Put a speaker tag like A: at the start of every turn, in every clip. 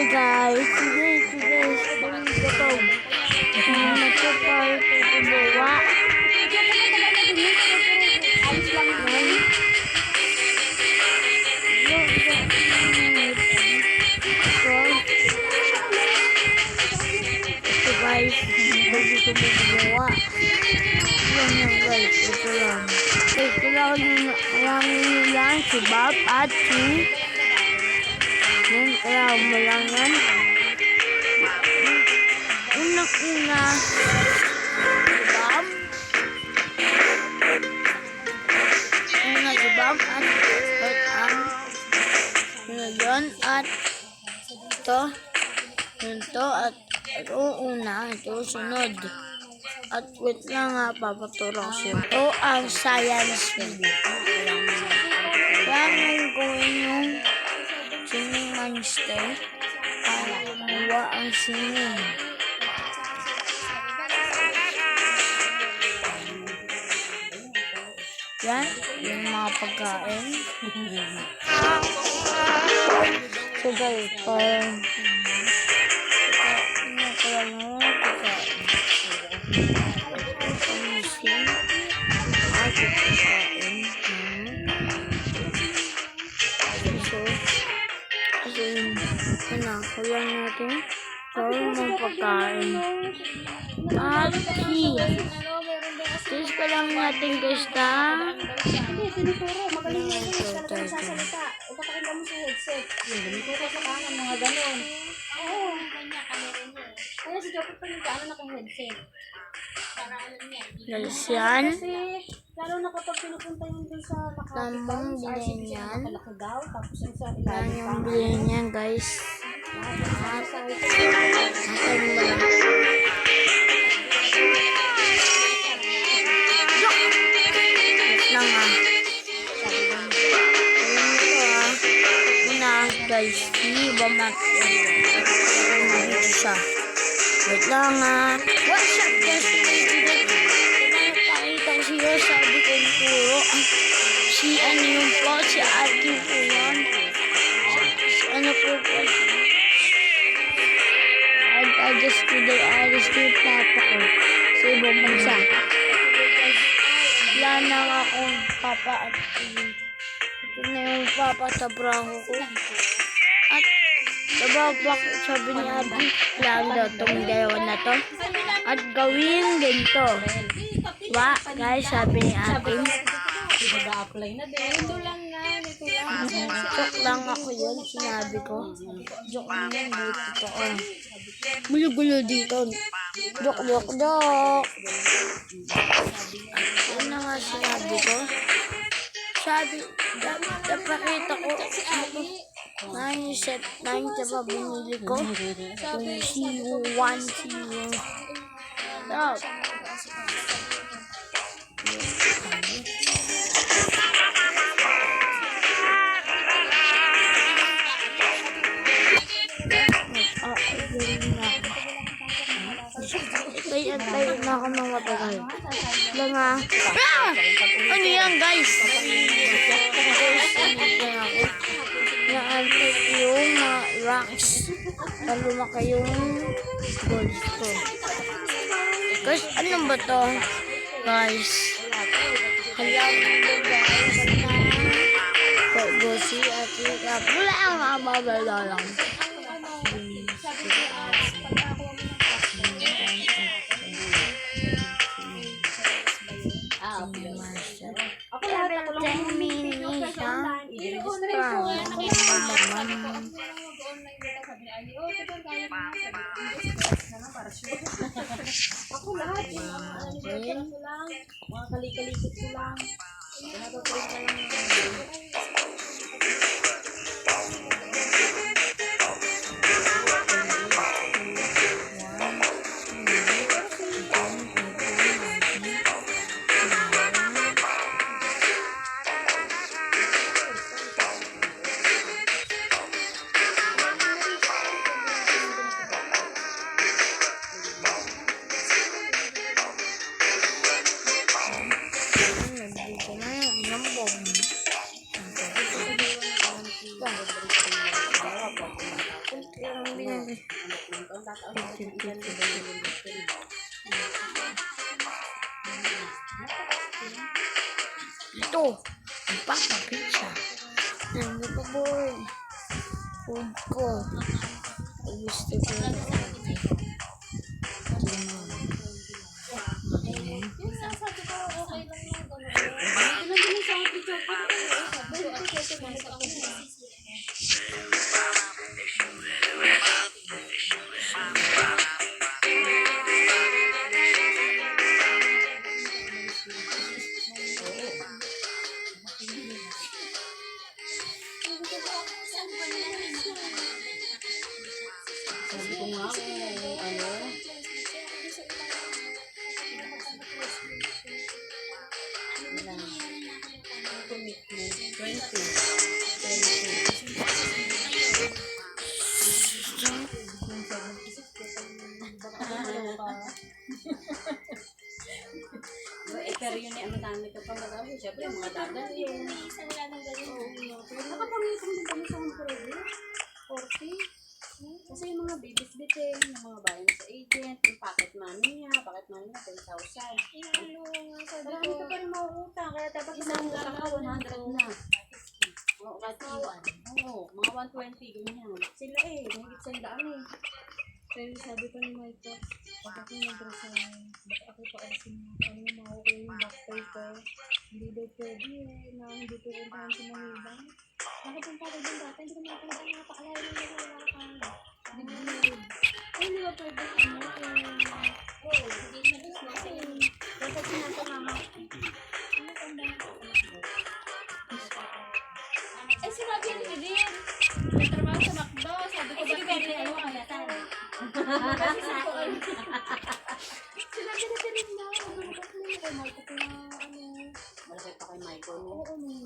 A: Hi guys, today is going to talk. Nagpapal tutubawa.
B: Alis lang yan.
A: Ito guys, bago tutubawa. Yan yan guys, ito lang. Ito lang si Bob at si yan, kaya mo lang yan. Unang-una, si Bob. Una si Bob at ang yun at ito. Ito at una, ito sunod. At wait lang nga, papaturo ko siya. Ito ang science video. Kaya gawin yung singing monster para gumawa ang singing. Yan, yung mga pagkain. So guys, parang kulang natin parang mga pagkain at cheese pa lang natin guys na
B: Hindi, tinuturo. Magaling na yun. Talaga nagsasalita. Ipapakita mo sa headset. Yung tinuturo sa kanan, mga ganon. Oo. Kaya si Jopit pa yung gaano naka-headset.
A: guys yan
B: Kasi, lalo na kapag pinupunta yun dun sa
A: tamang bilhin yan
B: Kalakagaw, tapos yung sa
A: yan
B: ilalim
A: yung bilhin yan guys at natin mo lang lang una guys hindi ba dito siya wait lang what's up guys pakita ko siya sabi ko yung turo si ano yung po si ate po yan si ano po adjust ko daw alis ko yung papa ko sa ibang bansa wala na akong papa at ito na yung papa sa braho ko at sababak sabi ni ate lang daw itong dalawa na to at gawin ganito diba guys sabi ni ate
B: Nag-a-apply na din. Ito lang nga. Ito lang.
A: joke lang ako yun sinabi ko joke lang yun dito gulo-gulo dito joke ano nga sinabi ko sabi napakita ko nine set 9 diba binili ko yung 0 1 0 stop Tayo na ako ng matagal. Lang ano yan guys? Naantay yung mga rocks. Lumaki yung balls ko. Guys, ano ba to? Guys. Halaman mo guys. Pag-gosi at ikap. Wala ang mababala lang.
B: Ako lahat ako lang
A: 10 minutes
B: Ako lahat yung mga ko lang, mga kalikalikit ko lang. Pinatutuloy ka lang
A: yung binili. Ito. Pizza. Ano pa boy? Food ko. I gusto ko.
B: Yung sasabi ko, okay lang yung gano'n. Ito lang din sa akin,
C: Sabi ko nga kung ano, commitment, 20. Pero yun ay madami ka pang nagawin. Siyempre, mga dadalhin.
B: Nakapangitong din kami sa home credit. 40.
C: Kasi yung mga babies bitin, yung mga bayan sa agent, yung pocket money niya, 10,000.
B: Marami ka pa rin mauutang, kaya dapat
C: Isang
B: lang
C: lang ka, 100 na. Oo, kahit oo, mga 120, ganyan. Sila mahigit sa daan
B: Pero sabi ko ni Michael, pag ako nag-resign, baka ako paalisin mo, ano yung makukuha yung back pay ko. Hindi daw pwede na hindi pupuntahan sa Manila. Nakapunta ko din dati, hindi ko nakakanda na napakalaya ng wala ka. Hindi mo nilid. Ay, hindi ba pwede oo, hindi na natin. Dapat sinasa mama. Ano tanda? Eh, sinabi ni Pilin, may trabaho sa McDo, sabi ko ba pwede ano kalatan? Sinabi na Pilin na, magbukas mo yung kay Michael na ano.
C: Malapit pa kay Michael, no?
B: Oo, may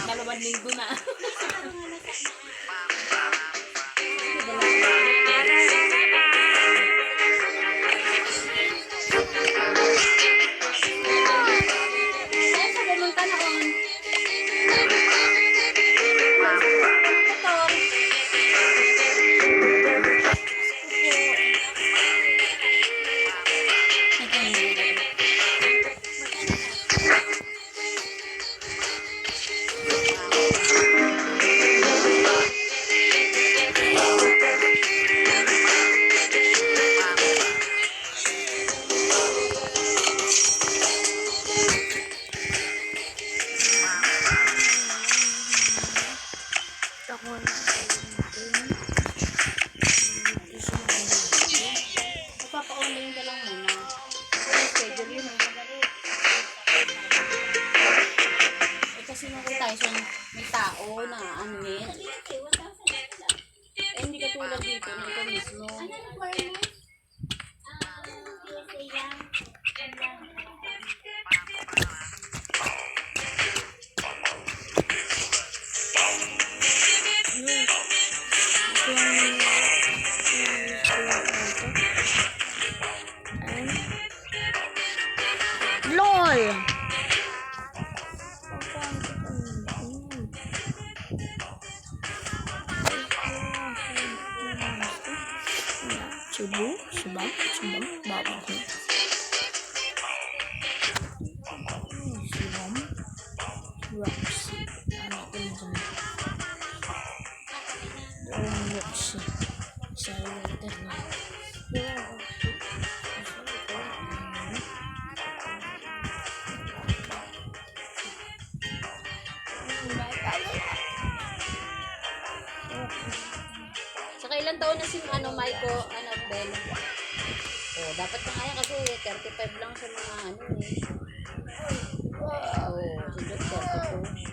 C: Dalawang linggo na. Magpapa-online ka lang muna. Schedule yun. Kasi nung tayo siya may tao na anuhin. Hindi ka tulad dito. Ito mismo.
B: ano requirement? PSA lang.
A: LOL! Cebu, sebab, bawah. Sebab, anak pinjam. Saya ternak.
C: Saka ilang taon na si Maiko, Ben? Oh, dapat na kaya kasi 35 lang sa mga ano eh. Wow, si Dot 32.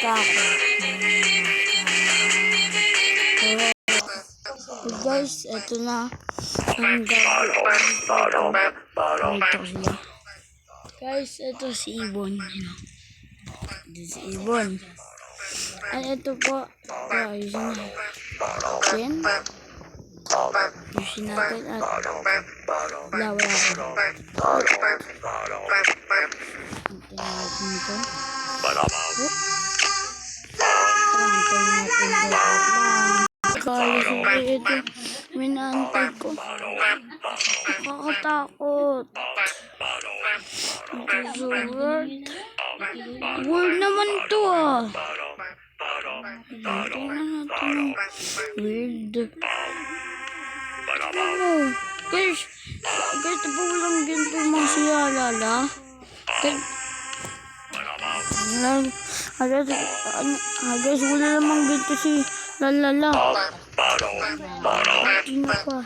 A: ako. Guys, eto na ang gagawin. Ito sila. Guys, ito si Ibon. Ito si Ibon. At ito po, ayusin natin. Ayusin natin at laway ako. Antin natin ito. Antin natin ito. Guys, ito. Minaantay ko. Nakakatakot. Ito so weird. Weird naman to ah. Tingnan natin. Weird. Oh, guys, ito po walang ganito mga siya, lala. Guys, wala namang ganito si lalala. Sino pa?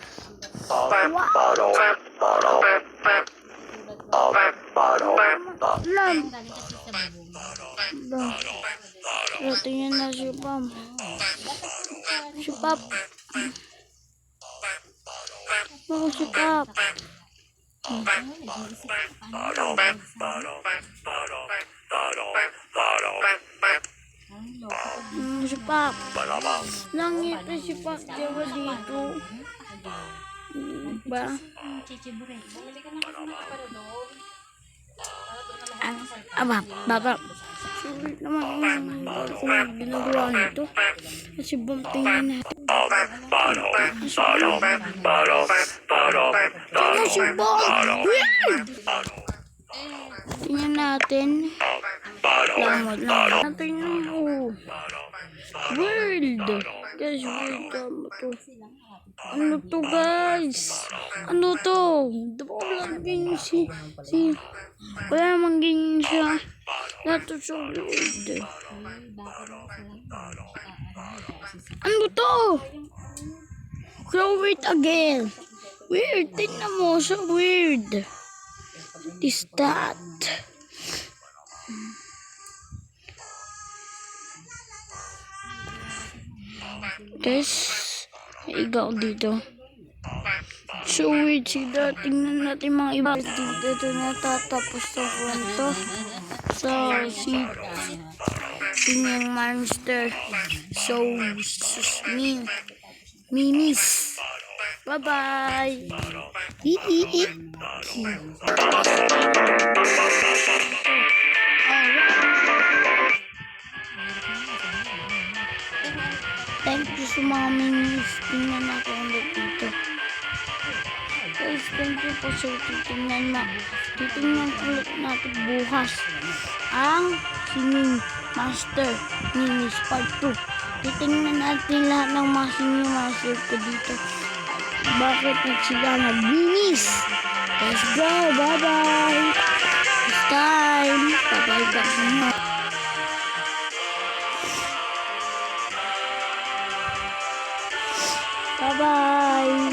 A: Lam. Tingnan na si Pam. Si Pap. Ako si Pap. Si Pap. Langit na si Pap. Diba dito? Ba? Baba. Sorry naman kung ginagawa nito. Kasi tingnan natin. Tingnan si Bom! Weird! Tingnan natin. Lamot. Tingnan mo. Weird! Guys, weird. Ano to guys? Ano to? Diba wala ganyan wala namang ganyan siya. Nato so weird. Ano to? Throw it again. Weird. Tingnan mo. So weird. What is that? Guys, igaw dito. So weird sila. Tingnan natin mga iba. Dito ito natatapos sa kwento. So, singing monster. So, minis. Bye-bye. Thank you sa mga minis. Tingnan natin ulit dito. Guys, thank you po sa titingnan na. Titingnan ulit natin bukas ang singing master minis part 2. Titingnan natin lahat ng mga singing master ko dito. Bakit sila nag-minis? Let's go! Bye-bye! It's time! Bye-bye back na. Bye-bye!